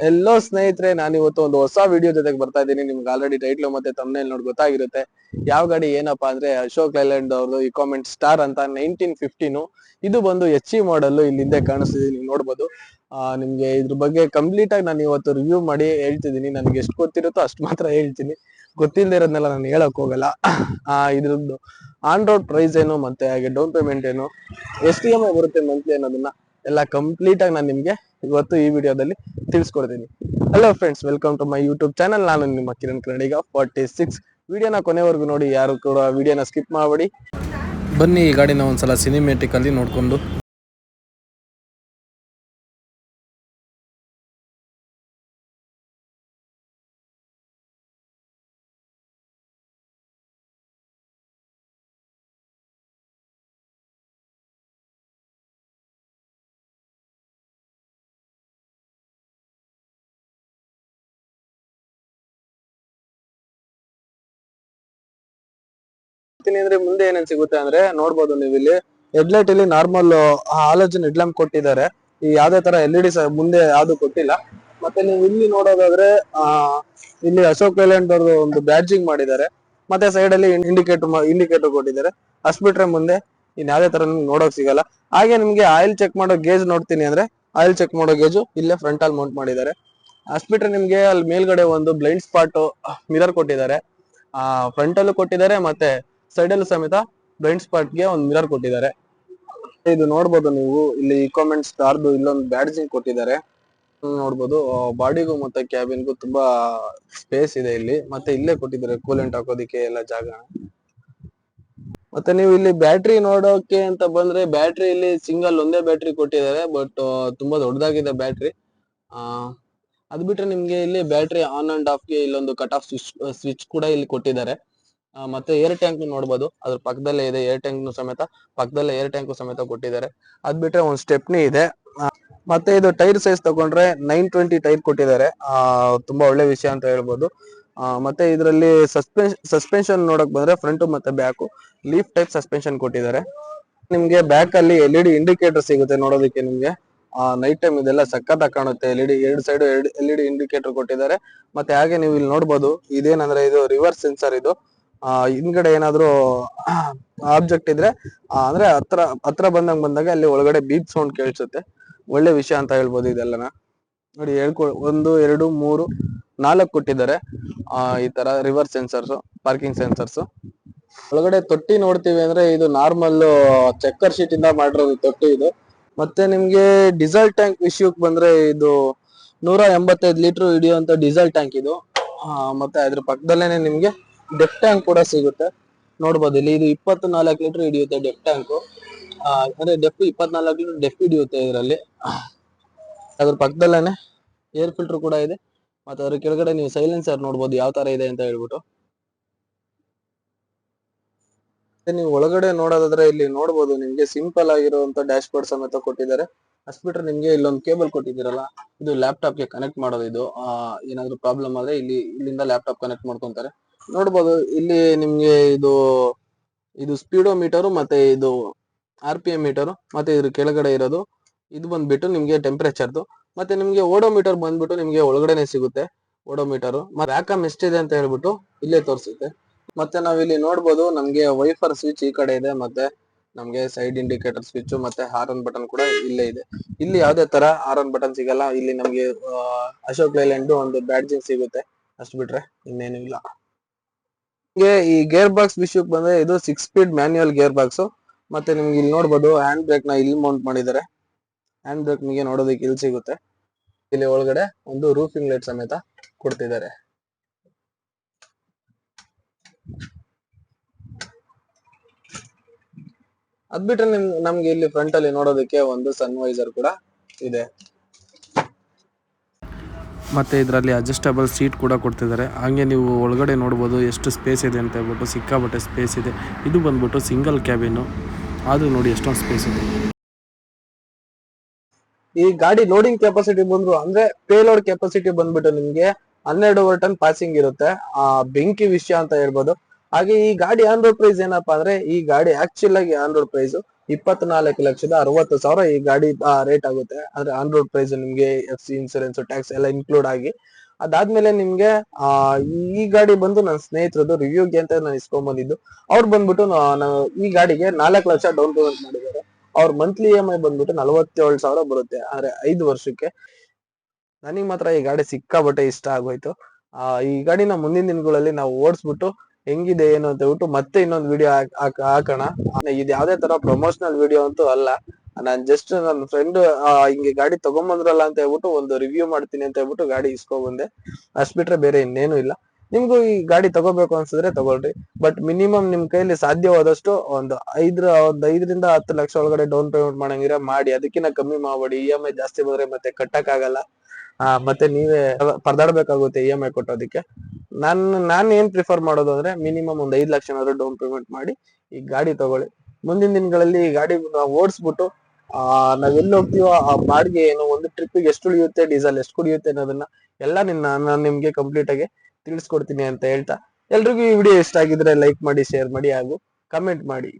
ಎಲ್ಲೋ ಸ್ನೇಹಿತರೆ, ನಾನು ಇವತ್ತು ಒಂದು ಹೊಸ ವಿಡಿಯೋ ಜೊತೆಗೆ ಬರ್ತಾ ಇದ್ದೀನಿ. ನಿಮ್ಗೆ ಆಲ್ರೆಡಿ ಟೈಟ್ಲ್ ಮತ್ತೆ ತಮ್ನೇಲ್ ನೋಡಿ ಗೊತ್ತಾಗಿರುತ್ತೆ. ಯಾವ ಗಾಡಿ ಏನಪ್ಪಾ ಅಂದ್ರೆ ಅಶೋಕ್ ಲೈಲ್ಯಾಂಡ್ ಅವ್ರದ್ದು ಇಕಾಮೆಂಟ್ ಸ್ಟಾರ್ ಅಂತ 1915. ಇದು ಬಂದು HE ಮಾಡಲ್. ಇಲ್ಲಿ ಹಿಂದೆ ಕಾಣಿಸ್ತಿದೆ, ನೀವು ನೋಡ್ಬೋದು. ನಿಮ್ಗೆ ಇದ್ರ ಬಗ್ಗೆ ಕಂಪ್ಲೀಟ್ ಆಗಿ ನಾನು ಇವತ್ತು ರಿವ್ಯೂ ಮಾಡಿ ಹೇಳ್ತಿದ್ದೀನಿ. ನನಗೆ ಎಷ್ಟು ಗೊತ್ತಿರುತ್ತೋ ಅಷ್ಟು ಮಾತ್ರ ಹೇಳ್ತೀನಿ. ಗೊತ್ತಿಲ್ಲದೆ ಇರೋದ್ನೆಲ್ಲ ನಾನು ಹೇಳಕ್ ಹೋಗಲ್ಲ. ಇದ್ರದ್ದು ಆನ್ ರೋಡ್ ಪ್ರೈಸ್ ಏನು, ಮತ್ತೆ ಹಾಗೆ ಡೌನ್ ಪೇಮೆಂಟ್ ಏನು, ಎಷ್ಟು EMI ಬರುತ್ತೆ ಮಂತ್ಲಿ ಅನ್ನೋದನ್ನ ಎಲ್ಲ ಕಂಪ್ಲೀಟ್ ಆಗಿ ನಾನು ನಿಮ್ಗೆ ಇವತ್ತು ಈ ವಿಡಿಯೋದಲ್ಲಿ ತಿಳಿಸ್ಕೊಡ್ತೀನಿ. Hello friends, welcome to my YouTube channel. ನಾನು ನಿಮ್ಮ ಕಿರಣ್ ಕನ್ನಡಿಗ 46. ವಿಡಿಯೋನ ಕೊನೆವರೆಗೂ ನೋಡಿ, ಯಾರು ಕೂಡ ವಿಡಿಯೋನ ಸ್ಕಿಪ್ ಮಾಡಬೇಡಿ. ಬನ್ನಿ ಈ ಗಾಡಿನ ಒಂದ್ಸಲ ಸಿನಿಮ್ಯಾಟಿಕ್ ಅಲ್ಲಿ ನೋಡ್ಕೊಂಡು. ಅಂದ್ರೆ ಮುಂದೆ ಏನೇನ್ ಸಿಗುತ್ತೆ ಅಂದ್ರೆ ನೋಡ್ಬೋದು ನೀವು ಇಲ್ಲಿ. ಹೆಡ್ಲೈಟ್ ಇಲ್ಲಿ ನಾರ್ಮಲ್ ಹಾಲೋಜನ್ ಹೆಡ್ ಲ್ಯಾಂಪ್ ಕೊಟ್ಟಿದ್ದಾರೆ. ಈ ಯಾವ್ದೇ ತರ LED ಮುಂದೆ ಯಾವ್ದು ಕೊಟ್ಟಿಲ್ಲ. ಮತ್ತೆ ನೀವು ಇಲ್ಲಿ ನೋಡೋದಾದ್ರೆ ಇಲ್ಲಿ ಅಶೋಕ್ ಲೇಲ್ಯಾಂಡ್ ಅವ್ರದ್ದು ಒಂದು ಬ್ಯಾಡ್ಜಿಂಗ್ ಮಾಡಿದ್ದಾರೆ. ಮತ್ತೆ ಸೈಡ್ ಅಲ್ಲಿ ಇಂಡಿಕೇಟರ್ ಕೊಟ್ಟಿದ್ದಾರೆ. ಅಷ್ಟ್ ಬಿಟ್ರೆ ಮುಂದೆ ಇನ್ ಯಾವ್ದೇ ತರ ನೋಡೋಕ್ ಸಿಗಲ್ಲ. ಹಾಗೆ ನಿಮ್ಗೆ ಆಯಿಲ್ ಚೆಕ್ ಮಾಡೋ ಗೇಜ್ ನೋಡ್ತೀನಿ ಅಂದ್ರೆ ಆಯಿಲ್ ಚೆಕ್ ಮಾಡೋ ಗೇಜು ಇಲ್ಲೇ ಫ್ರಂಟ್ ಅಲ್ಲಿ ಮೌಂಟ್ ಮಾಡಿದ್ದಾರೆ. ಅಷ್ಟ್ ಬಿಟ್ರೆ ನಿಮ್ಗೆ ಅಲ್ಲಿ ಮೇಲ್ಗಡೆ ಒಂದು ಬ್ಲೈಂಡ್ ಸ್ಪಾಟ್ ಮಿರರ್ ಕೊಟ್ಟಿದ್ದಾರೆ. ಫ್ರಂಟ್ ಅಲ್ಲೂ ಕೊಟ್ಟಿದ್ದಾರೆ, ಮತ್ತೆ ಸೈಡ್ ಅಲ್ಲೂ ಸಮೇತ ಬ್ಲೈಂಡ್ ಸ್ಪಾಟ್ ಗೆ ಒಂದು ಮಿರರ್ ಕೊಟ್ಟಿದ್ದಾರೆ. ಇದು ನೋಡ್ಬೋದು ನೀವು ಇಲ್ಲಿ ಇಕಾಮೆಂಟ್ ಸ್ಟಾರ್ದು ಇಲ್ಲೊಂದು ಬ್ಯಾಡ್ಜಿಂಗ್ ಕೊಟ್ಟಿದ್ದಾರೆ. ನೋಡ್ಬೋದು ಬಾಡಿಗೂ ಮತ್ತೆ ಕ್ಯಾಬಿನ್ಗೂ ತುಂಬಾ ಸ್ಪೇಸ್ ಇದೆ ಇಲ್ಲಿ. ಮತ್ತೆ ಇಲ್ಲೇ ಕೊಟ್ಟಿದ್ದಾರೆ ಕೂಲೆಂಟ್ ಹಾಕೋದಿಕ್ಕೆ ಎಲ್ಲ ಜಾಗ. ಮತ್ತೆ ನೀವು ಇಲ್ಲಿ ಬ್ಯಾಟ್ರಿ ನೋಡೋಕೆ ಅಂತ ಬಂದ್ರೆ, ಬ್ಯಾಟ್ರಿ ಇಲ್ಲಿ ಸಿಂಗಲ್ ಒಂದೇ ಬ್ಯಾಟ್ರಿ ಕೊಟ್ಟಿದ್ದಾರೆ. ಬಟ್ ತುಂಬಾ ದೊಡ್ಡದಾಗಿದೆ ಬ್ಯಾಟ್ರಿ. ಅದ್ ಬಿಟ್ರೆ ನಿಮ್ಗೆ ಇಲ್ಲಿ ಬ್ಯಾಟ್ರಿ ಆನ್ ಅಂಡ್ ಆಫ್ ಗೆ ಇಲ್ಲೊಂದು ಕಟ್ ಆಫ್ ಸ್ವಿಚ್ ಕೂಡ ಇಲ್ಲಿ ಕೊಟ್ಟಿದ್ದಾರೆ. ಮತ್ತೆ ಏರ್ ಟ್ಯಾಂಕ್ ನೋಡ್ಬೋದು, ಅದ್ರ ಪಕ್ಕದಲ್ಲೇ ಇದೆ ಏರ್ ಟ್ಯಾಂಕ್ ಸಮೇತ. ಪಕ್ಕದಲ್ಲೇ ಏರ್ ಟ್ಯಾಂಕ್ ಸಮೇತ ಕೊಟ್ಟಿದ್ದಾರೆ. ಅದ್ ಬಿಟ್ರೆ ಒಂದು ಸ್ಟೆಪ್ನಿ ಇದೆ. ಮತ್ತೆ ಇದು ಟೈರ್ ಸೈಜ್ ತಗೊಂಡ್ರೆ 920 ಟೈರ್ ಕೊಟ್ಟಿದ್ದಾರೆ. ತುಂಬಾ ಒಳ್ಳೆ ವಿಷಯ ಅಂತ ಹೇಳ್ಬೋದು. ಮತ್ತೆ ಇದರಲ್ಲಿ ಸಸ್ಪೆನ್ಷನ್ ನೋಡಕ್ ಬಂದ್ರೆ ಫ್ರಂಟ್ ಮತ್ತೆ ಬ್ಯಾಕ್ ಲೀಫ್ ಟೈಪ್ ಸಸ್ಪೆನ್ಷನ್ ಕೊಟ್ಟಿದ್ದಾರೆ. ನಿಮ್ಗೆ ಬ್ಯಾಕ್ ಅಲ್ಲಿ LED ಇಂಡಿಕೇಟರ್ ಸಿಗುತ್ತೆ ನೋಡೋದಕ್ಕೆ ನಿಮ್ಗೆ. ನೈಟ್ ಟೈಮ್ ಇದೆಲ್ಲ ಸಖತ್ತಾಗಿ ಕಾಣುತ್ತೆ. ಎರಡು ಸೈಡ್ LED ಇಂಡಿಕೇಟರ್ ಕೊಟ್ಟಿದ್ದಾರೆ. ಮತ್ತೆ ಹಾಗೆ ನೀವು ಇಲ್ಲಿ ನೋಡ್ಬೋದು, ಇದೇನಂದ್ರೆ ಇದು ರಿವರ್ಸ್ ಸೆನ್ಸರ್. ಇದು ಹಿಂದ್ಗಡೆ ಏನಾದ್ರು ಆಬ್ಜೆಕ್ಟ್ ಇದ್ರೆ ಅಂದ್ರೆ ಹತ್ರ ಬಂದಾಗ ಅಲ್ಲಿ ಒಳಗಡೆ ಬೀಪ್ ಸೌಂಡ್ ಕೇಳಿಸುತ್ತೆ. ಒಳ್ಳೆ ವಿಷಯ ಅಂತ ಹೇಳ್ಬೋದು ಇದೆಲ್ಲನ. ನೋಡಿ 1 2 3 4 ಕೊಟ್ಟಿದ್ದಾರೆ. ಈ ತರ ರಿವರ್ಸ್ ಸೆನ್ಸರ್ಸ್, ಪಾರ್ಕಿಂಗ್ ಸೆನ್ಸರ್ಸ್. ಒಳಗಡೆ ತೊಟ್ಟಿ ನೋಡ್ತೀವಿ ಅಂದ್ರೆ ಇದು ನಾರ್ಮಲ್ ಚೆಕ್ಕರ್ ಶೀಟ್ ಇಂದ ಮಾಡಿರೋದು ತೊಟ್ಟಿ ಇದು. ಮತ್ತೆ ನಿಮ್ಗೆ ಡೀಸೆಲ್ ಟ್ಯಾಂಕ್ ವಿಷಯಕ್ಕೆ ಬಂದ್ರೆ ಇದು 185 ಲೀಟರ್ ಹಿಡಿಯುವಂತ ಡೀಸೆಲ್ ಟ್ಯಾಂಕ್ ಇದು. ಮತ್ತೆ ಅದ್ರ ಪಕ್ಕದಲ್ಲೇನೆ ನಿಮ್ಗೆ ಡೆಫ್ ಟ್ಯಾಂಕ್ ಕೂಡ ಸಿಗುತ್ತೆ. ನೋಡ್ಬೋದು ಇಲ್ಲಿ ಇದು 24 ಲೀಟರ್ ಹಿಡಿಯುತ್ತೆ ಡೆಫ್ ಟ್ಯಾಂಕ್. ಅಂದ್ರೆ ಡೆಫ್ 24 ಲೀಟರ್ ಡೆಫ್ ಹಿಡಿಯುತ್ತೆ ಇದರಲ್ಲಿ. ಅದ್ರ ಪಕ್ಕದಲ್ಲೇನೆ ಏರ್ ಫಿಲ್ಟರ್ ಕೂಡ ಇದೆ. ಮತ್ತೆ ಅದ್ರ ಕೆಳಗಡೆ ನೀವು ಸೈಲೆನ್ಸರ್ ನೋಡ್ಬೋದು ಯಾವ ತರ ಇದೆ ಅಂತ ಹೇಳ್ಬಿಟ್ಟು. ನೀವು ಒಳಗಡೆ ನೋಡೋದಾದ್ರೆ ಇಲ್ಲಿ ನೋಡ್ಬೋದು ನಿಮ್ಗೆ ಸಿಂಪಲ್ ಆಗಿರುವಂತ ಡ್ಯಾಶ್ ಬೋರ್ಡ್ ಸಮೇತ ಕೊಟ್ಟಿದ್ದಾರೆ. ಅಷ್ಟ್ ಬಿಟ್ರೆ ನಿಮ್ಗೆ ಇಲ್ಲೊಂದು ಕೇಬಲ್ ಕೊಟ್ಟಿದ್ದೀರಲ್ಲ, ಇದು ಲ್ಯಾಪ್ಟಾಪ್ ಗೆ ಕನೆಕ್ಟ್ ಮಾಡೋದು. ಇದು ಏನಾದ್ರು ಪ್ರಾಬ್ಲಮ್ ಆದ್ರೆ ಇಲ್ಲಿಂದ ಲ್ಯಾಪ್ಟಾಪ್ ಕನೆಕ್ಟ್ ಮಾಡ್ಕೊಂತಾರೆ. ನೋಡ್ಬೋದು ಇಲ್ಲಿ ನಿಮ್ಗೆ ಇದು ಸ್ಪೀಡೋ ಮೀಟರ್, ಮತ್ತೆ ಇದು RPM ಮೀಟರ್, ಮತ್ತೆ ಇದ್ರ ಕೆಳಗಡೆ ಇರೋದು ಇದು ಬಂದ್ಬಿಟ್ಟು ನಿಮ್ಗೆ ಟೆಂಪರೇಚರ್ದು. ಮತ್ತೆ ನಿಮ್ಗೆ ಓಡೋಮೀಟರ್ ಬಂದ್ಬಿಟ್ಟು ನಿಮ್ಗೆ ಒಳಗಡೆನೆ ಸಿಗುತ್ತೆ. ಓಡೋಮೀಟರ್ ಮತ್ತೆ ವ್ಯಾಕಮ್ ಎಷ್ಟಿದೆ ಅಂತ ಹೇಳ್ಬಿಟ್ಟು ಇಲ್ಲೇ ತೋರಿಸುತ್ತೆ. ಮತ್ತೆ ನಾವಿಲ್ಲಿ ನೋಡ್ಬೋದು ನಮ್ಗೆ ವೈಫರ್ ಸ್ವಿಚ್ ಈ ಕಡೆ ಇದೆ. ಮತ್ತೆ ನಮ್ಗೆ ಸೈಡ್ ಇಂಡಿಕೇಟರ್ ಸ್ವಿಚ್ ಮತ್ತೆ ಹಾರನ್ ಬಟನ್ ಕೂಡ ಇಲ್ಲೇ ಇದೆ. ಇಲ್ಲಿ ಯಾವ್ದೇ ತರ ಹಾರನ್ ಬಟನ್ ಸಿಗಲ್ಲ. ಇಲ್ಲಿ ನಮ್ಗೆ ಅಶೋಕ್ ಲೈಲ್ಯಾಂಡ್ ಒಂದು ಬ್ಯಾಡ್ಜಿಂಗ್ ಸಿಗುತ್ತೆ. ಅಷ್ಟ್ ಬಿಟ್ರೆ ಇನ್ನೇನು ಇಲ್ಲ. ಈ ಗೇರ್ ಬಾಕ್ಸ್ ವಿಷಯಕ್ಕೆ ಬಂದ್ರೆ ಇದು 6 ಸ್ಪೀಡ್ ಮ್ಯಾನ್ಯುಯಲ್ ಗೇರ್ ಬಾಕ್ಸ್. ಮತ್ತೆ ನಿಮ್ಗೆ ಇಲ್ಲಿ ನೋಡ್ಬೋದು ಹ್ಯಾಂಡ್ ಬ್ರೇಕ್ ನ ಇಲ್ಲಿ ಮೌಂಟ್ ಮಾಡಿದ್ದಾರೆ. ಹ್ಯಾಂಡ್ ಬ್ರೇಕ್ ನಿಮಗೆ ನೋಡೋದಕ್ಕೆ ಇಲ್ಲಿ ಸಿಗುತ್ತೆ. ಇಲ್ಲಿ ಒಳಗಡೆ ಒಂದು ರೂಫಿಂಗ್ ಲೈಟ್ ಸಮೇತ ಕೊಡ್ತಿದ್ದಾರೆ. ಅದ್ ಬಿಟ್ರೆ ನಮ್ಗೆ ಇಲ್ಲಿ ಫ್ರಂಟ್ ಅಲ್ಲಿ ನೋಡೋದಕ್ಕೆ ಒಂದು ಸನ್ವೈಸರ್ ಕೂಡ ಇದೆ. ಮತ್ತು ಇದರಲ್ಲಿ ಅಡ್ಜಸ್ಟಬಲ್ ಸೀಟ್ ಕೂಡ ಕೊಡ್ತಿದ್ದಾರೆ. ಹಾಗೆ ನೀವು ಒಳಗಡೆ ನೋಡ್ಬೋದು ಎಷ್ಟು ಸ್ಪೇಸ್ ಇದೆ ಅಂತ ಹೇಳ್ಬಿಟ್ಟು. ಸಿಕ್ಕಾಪಟ್ಟೆ ಸ್ಪೇಸ್ ಇದೆ. ಇದು ಬಂದ್ಬಿಟ್ಟು ಸಿಂಗಲ್ ಕ್ಯಾಬಿನು, ಆದರೂ ನೋಡಿ ಎಷ್ಟೊಂದು ಸ್ಪೇಸ್ ಇದೆ. ಈ ಗಾಡಿ ಲೋಡಿಂಗ್ ಕೆಪಾಸಿಟಿ ಬಂದ್ರು ಅಂದ್ರೆ ಪೇಲೋಡ್ ಕೆಪಾಸಿಟಿ ಬಂದ್ಬಿಟ್ಟು ನಿಮ್ಗೆ 12 ಟನ್ ಪಾಸಿಂಗ್ ಇರುತ್ತೆ. ಬೆಂಕಿ ವಿಷಯ ಅಂತ ಹೇಳ್ಬೋದು. ಹಾಗೆ ಈ ಗಾಡಿ ಆನ್ ರೋಡ್ ಪ್ರೈಸ್ ಏನಪ್ಪಾ ಅಂದ್ರೆ, ಈ ಗಾಡಿ ಆಕ್ಚುಲ್ ಆಗಿ ಆನ್ ರೋಡ್ ಪ್ರೈಸ್ 24,60,000 ಈ ಗಾಡಿ ರೇಟ್ ಆಗುತ್ತೆ. ಅಂದ್ರೆ ಆನ್ ರೋಡ್ ಪ್ರೈಸ್ ನಿಮ್ಗೆ FC ಇನ್ಸೂರೆನ್ಸ್ ಟ್ಯಾಕ್ಸ್ ಎಲ್ಲ ಇನ್ಕ್ಲೂಡ್ ಆಗಿ. ಅದಾದ್ಮೇಲೆ ನಿಮ್ಗೆ ಆ ಈ ಗಾಡಿ ಬಂದು ನನ್ನ ಸ್ನೇಹಿತರದ್ದು ರಿವ್ಯೂಗೆ ಅಂತ ನಾನು ಇಸ್ಕೊಂಡ್ ಬಂದಿದ್ದು. ಅವ್ರು ಬಂದ್ಬಿಟ್ಟು ಈ ಗಾಡಿಗೆ 4 ಲಕ್ಷ ಡೌನ್ ಪೇಮೆಂಟ್ ಮಾಡಿದ್ದಾರೆ. ಅವ್ರ ಮಂತ್ಲಿ EMI ಬಂದ್ಬಿಟ್ಟು 47,000 ಬರುತ್ತೆ. ಆದ್ರೆ 5 ವರ್ಷಕ್ಕೆ. ನನಗ್ ಮಾತ್ರ ಈ ಗಾಡಿ ಸಿಕ್ಕಾಬಟ್ಟೆ ಇಷ್ಟ ಆಗೋಯ್ತು. ಈ ಗಾಡಿನ ಮುಂದಿನ ದಿನಗಳಲ್ಲಿ ನಾವು ಓಡಿಸ್ಬಿಟ್ಟು ಹೆಂಗಿದೆ ಏನು ಅಂತ ಹೇಳ್ಬಿಟ್ಟು ಮತ್ತೆ ಇನ್ನೊಂದು ವಿಡಿಯೋ ಹಾಕೋಣ. ಇದು ಯಾವ್ದೇ ತರ ಪ್ರಮೋಷನಲ್ ವಿಡಿಯೋ ಅಂತೂ ಅಲ್ಲ. ನಾನ್ ಜಸ್ಟ್ ನನ್ನ ಫ್ರೆಂಡ್ ಹಿಂಗೆ ಗಾಡಿ ತಗೊಂಬಂದ್ರಲ್ಲ ಅಂತ ಹೇಳ್ಬಿಟ್ಟು ಒಂದು ರಿವ್ಯೂ ಮಾಡ್ತೀನಿ ಅಂತ ಹೇಳ್ಬಿಟ್ಟು ಗಾಡಿ ಇಸ್ಕೊ ಬಂದೆ. ಅಷ್ಟ್ ಬಿಟ್ರೆ ಬೇರೆ ಇನ್ನೇನು ಇಲ್ಲ. ನಿಮ್ಗೂ ಈ ಗಾಡಿ ತಗೋಬೇಕು ಅನ್ಸಿದ್ರೆ ತಗೊಳ್ರಿ. ಬಟ್ ಮಿನಿಮಮ್ ನಿಮ್ ಕೈಲಿ ಸಾಧ್ಯವಾದಷ್ಟು ಒಂದು 5ರಿಂದ 10 ಲಕ್ಷ ಒಳಗಡೆ ಡೌನ್ ಪೇಮೆಂಟ್ ಮಾಡಂಗಿರ ಮಾಡಿ. ಅದಕ್ಕಿಂತ ಕಮ್ಮಿ ಮಾಡಬೇಡಿ. EMI ಜಾಸ್ತಿ ಬಂದ್ರೆ ಮತ್ತೆ ಕಟ್ಟಕ್ ಆಗಲ್ಲ. ಮತ್ತೆ ನೀವೇ ಪರದಾಡ್ಬೇಕಾಗುತ್ತೆ EMI ಕೊಟ್ಟೋದಕ್ಕೆ. ನಾನ್ ಏನ್ ಪ್ರಿಫರ್ ಮಾಡೋದು ಅಂದ್ರೆ ಮಿನಿಮಮ್ ಒಂದ್ 5 ಲಕ್ಷನಾದ್ರೂ ಡೌನ್ ಪೇಮೆಂಟ್ ಮಾಡಿ ಈ ಗಾಡಿ ತಗೊಳ್ಳಿ. ಮುಂದಿನ ದಿನಗಳಲ್ಲಿ ಈ ಗಾಡಿ ಓಡಿಸ್ಬಿಟ್ಟು ನಾವ್ ಎಲ್ಲಿ ಹೋಗ್ತೀವೋ ಆ ಬಾಡಿಗೆ ಏನು, ಒಂದು ಟ್ರಿಪ್ಪಿಗೆ ಎಷ್ಟು ಉಳಿಯುತ್ತೆ, ಡೀಸೆಲ್ ಎಷ್ಟು ಕುಡಿಯುತ್ತೆ ಅನ್ನೋದನ್ನ ಎಲ್ಲ ನಾನು ನಿಮ್ಗೆ ಕಂಪ್ಲೀಟ್ ಆಗಿ ತಿಳಿಸ್ಕೊಡ್ತೀನಿ ಅಂತ ಹೇಳ್ತಾ, ಎಲ್ರಿಗೂ ಈ ವಿಡಿಯೋ ಇಷ್ಟ ಆಗಿದ್ರೆ ಲೈಕ್ ಮಾಡಿ, ಶೇರ್ ಮಾಡಿ ಹಾಗೂ ಕಮೆಂಟ್ ಮಾಡಿ.